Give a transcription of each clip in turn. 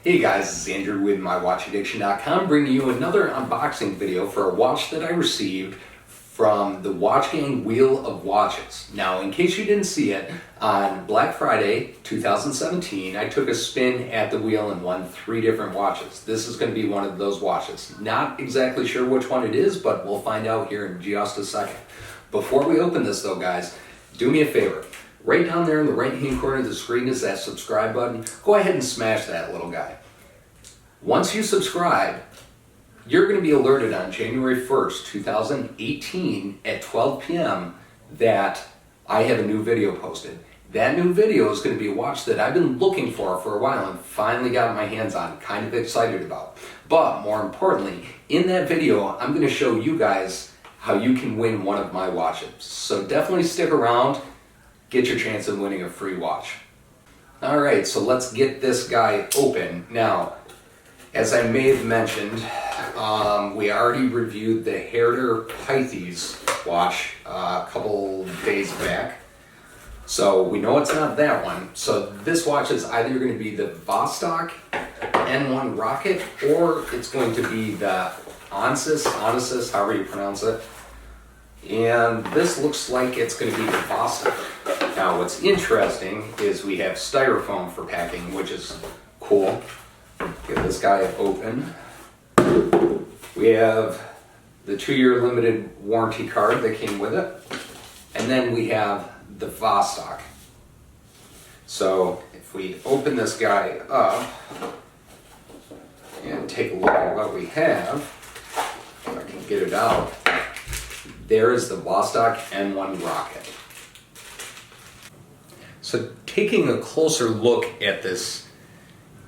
Hey guys, this is Andrew with MyWatchAddiction.com bringing you another unboxing video for a watch that I received from the Watchgang Wheel of Watches. Now, in case you didn't see it, on Black Friday 2017, I took a spin at the wheel and won 3 different watches. This is going to be one of those watches. Not exactly sure which one it is, but we'll find out here in just a second. Before we open this though, guys, do me a favor. Right down there in the right-hand corner of the screen is that subscribe button. Go ahead and smash that little guy. Once you subscribe, you're going to be alerted on January 1st, 2018 at 12 p.m. that I have a new video posted. That new video is going to be a watch that I've been looking for a while and finally got my hands on, kind of excited about. But more importantly, in that video, I'm going to show you guys how you can win one of my watches. So definitely stick around. Get your chance of winning a free watch. Alright, so let's get this guy open. Now, as I may have mentioned, we already reviewed the Herder Pythes watch a couple days back. So we know it's not that one. So this watch is either going to be the Vostok N1 Rocket or it's going to be the Onsis, however you pronounce it. And this looks like it's going to be the Vostok. Now what's interesting is we have styrofoam for packing, which is cool. Get this guy open. We have the 2-year limited warranty card that came with it. And then we have the Vostok. So if we open this guy up and take a look at what we have, if I can get it out, there is the Vostok N1 Rocket. So taking a closer look at this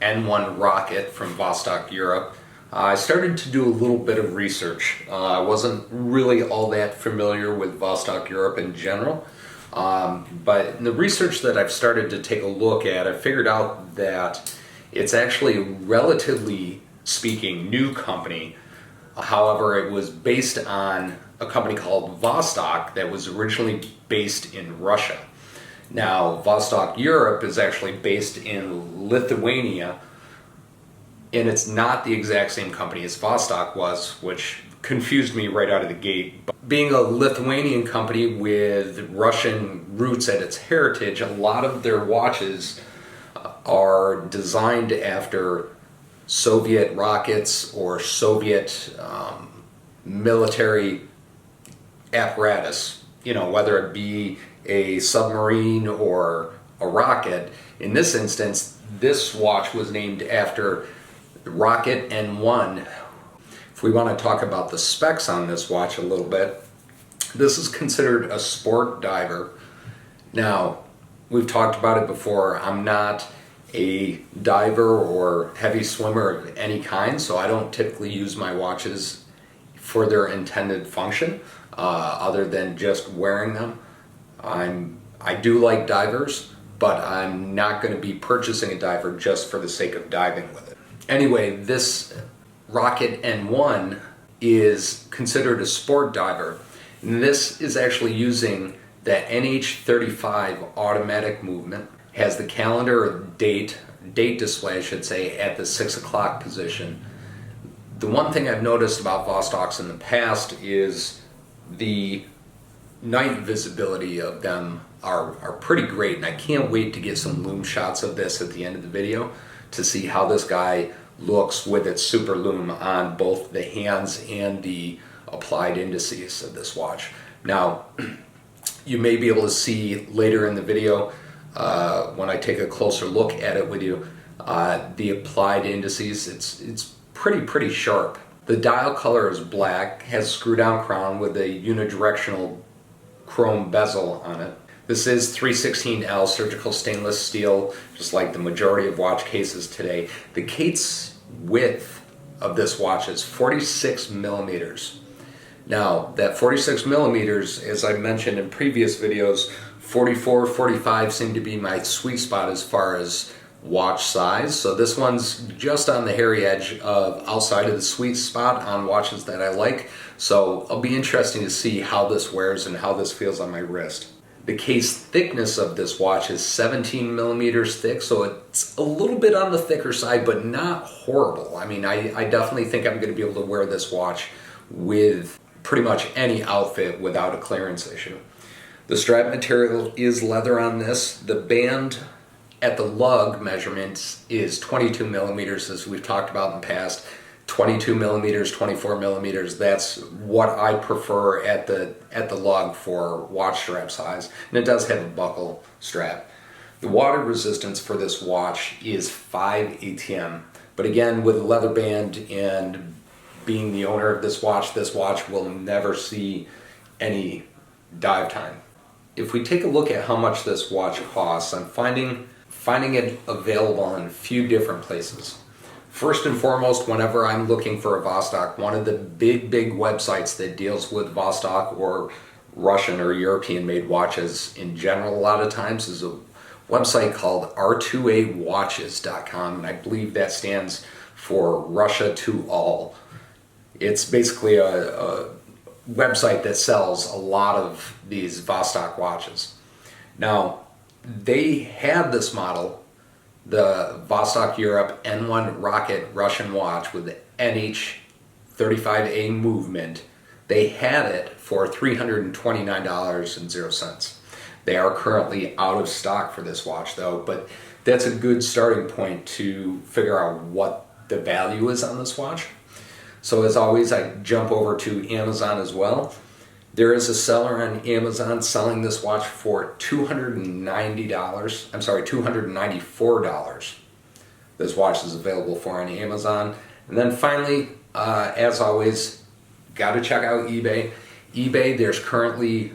N1 Rocket from Vostok-Europe, I started to do a little bit of research. I wasn't really all that familiar with Vostok-Europe in general, but in the research that I've started to take a look at, I figured out that it's actually a relatively speaking new company. However, it was based on a company called Vostok that was originally based in Russia. Now, Vostok-Europe is actually based in Lithuania, and it's not the exact same company as Vostok was, which confused me right out of the gate. But being a Lithuanian company with Russian roots at its heritage, a lot of their watches are designed after Soviet rockets or Soviet military apparatus, you know, whether it be a submarine or a rocket. In this instance, this watch was named after the Rocket N1. If we want to talk about the specs on this watch a little bit, this is considered a sport diver. Now, we've talked about it before. I'm not a diver or heavy swimmer of any kind, so I don't typically use my watches for their intended function, other than just wearing them. I do like divers, but I'm not going to be purchasing a diver just for the sake of diving with it. Anyway, this Rocket N1 is considered a sport diver, and this is actually using the NH35 automatic movement. Has the calendar or date display, I should say, at the 6 o'clock position. The one thing I've noticed about Vostoks in the past is the night visibility of them are pretty great, and I can't wait to get some lume shots of this at the end of the video to see how this guy looks with its super lume on both the hands and the applied indices of this watch. Now, you may be able to see later in the video when I take a closer look at it with you, the applied indices. It's pretty sharp. The dial color is black, has a screw down crown with a unidirectional chrome bezel on it. This is 316L surgical stainless steel, just like the majority of watch cases today. The case width of this watch is 46 millimeters. Now, that 46 millimeters, as I mentioned in previous videos, 44, 45 seem to be my sweet spot as far as watch size. So this one's just on the hairy edge of outside of the sweet spot on watches that I like. So it'll be interesting to see how this wears and how this feels on my wrist. The case thickness of this watch is 17 millimeters thick, so it's a little bit on the thicker side, but not horrible. I mean, I definitely think I'm going to be able to wear this watch with pretty much any outfit without a clearance issue. The strap material is leather on this. The band at the lug measurements is 22 millimeters, as we've talked about in the past. 22 millimeters, 24 millimeters, that's what I prefer at the lug for watch strap size. And it does have a buckle strap. The water resistance for this watch is 5 ATM. But again, with a leather band and being the owner of this watch will never see any dive time. If we take a look at how much this watch costs, I'm finding it available in a few different places. First and foremost, whenever I'm looking for a Vostok, one of the big websites that deals with Vostok or Russian or European made watches in general a lot of times is a website called R2AWatches.com, and I believe that stands for Russia to all. It's basically a website that sells a lot of these Vostok watches. Now, they have this model, the Vostok-Europe N1 Rocket Russian watch with the NH35A movement. They had it for $329.00. They are currently out of stock for this watch though, but that's a good starting point to figure out what the value is on this watch. So as always, I jump over to Amazon as well. There is a seller on Amazon selling this watch for $294. This watch is available for on Amazon. And then finally, as always, got to check out eBay. eBay, there's currently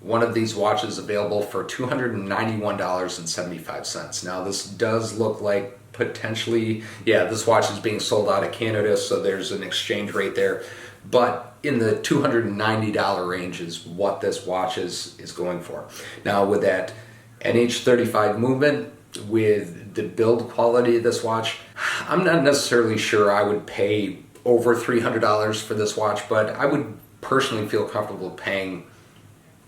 one of these watches available for $291.75. Now this does look like potentially, yeah, this watch is being sold out of Canada, so there's an exchange rate there. But in the $290 range is what this watch is going for. Now with that NH35 movement, with the build quality of this watch, I'm not necessarily sure I would pay over $300 for this watch, but I would personally feel comfortable paying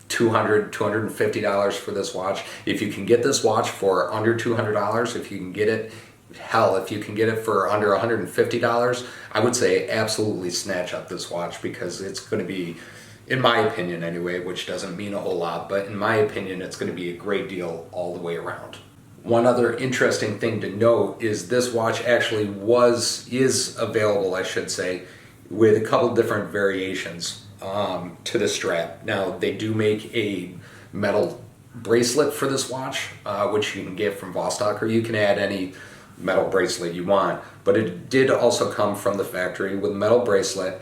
$200, $250 for this watch. If you can get this watch for under $200, if you can get it, hell, if you can get it for under $150, I would say absolutely snatch up this watch, because it's going to be, in my opinion anyway, which doesn't mean a whole lot, but in my opinion, it's going to be a great deal all the way around. One other interesting thing to note is this watch actually is available, I should say, with a couple different variations to the strap. Now, they do make a metal bracelet for this watch, which you can get from Vostok, or you can add any metal bracelet you want, but it did also come from the factory with a metal bracelet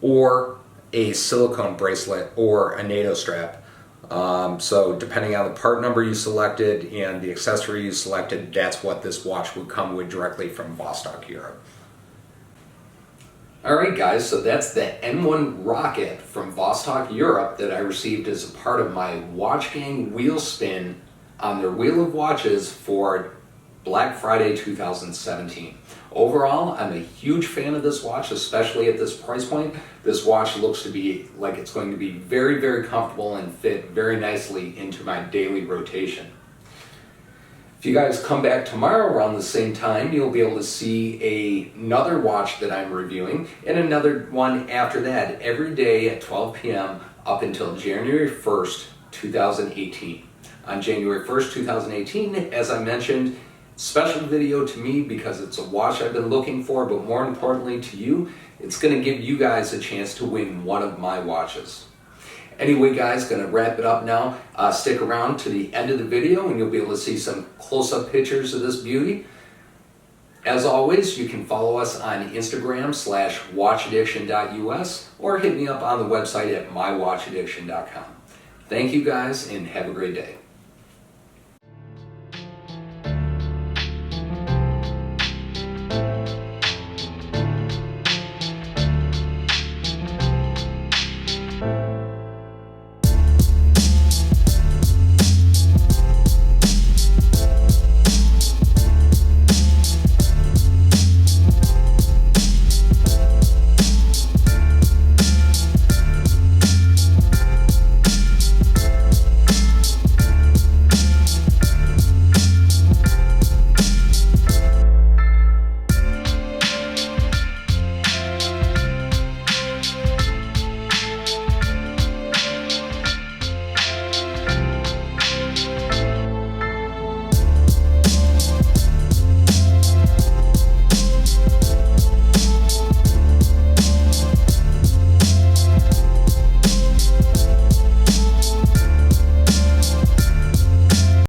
or a silicone bracelet or a NATO strap. So depending on the part number you selected and the accessory you selected, that's what this watch would come with directly from Vostok-Europe. Alright guys, so that's the N1 Rocket from Vostok-Europe that I received as a part of my Watchgang wheel spin on their Wheel of Watches for Black Friday 2017. Overall, I'm a huge fan of this watch, especially at this price point. This watch looks to be like it's going to be very comfortable and fit very nicely into my daily rotation. If you guys come back tomorrow around the same time, you'll be able to see another watch that I'm reviewing, and another one after that every day at 12 p.m. up until January 1st, 2018. On January 1st, 2018, as I mentioned, special video to me because it's a watch I've been looking for, but more importantly to you, it's going to give you guys a chance to win one of my watches. Anyway guys, going to wrap it up now. Stick around to the end of the video and you'll be able to see some close-up pictures of this beauty. As always, you can follow us on Instagram /watchaddiction.us or hit me up on the website at mywatchaddiction.com. Thank you guys and have a great day.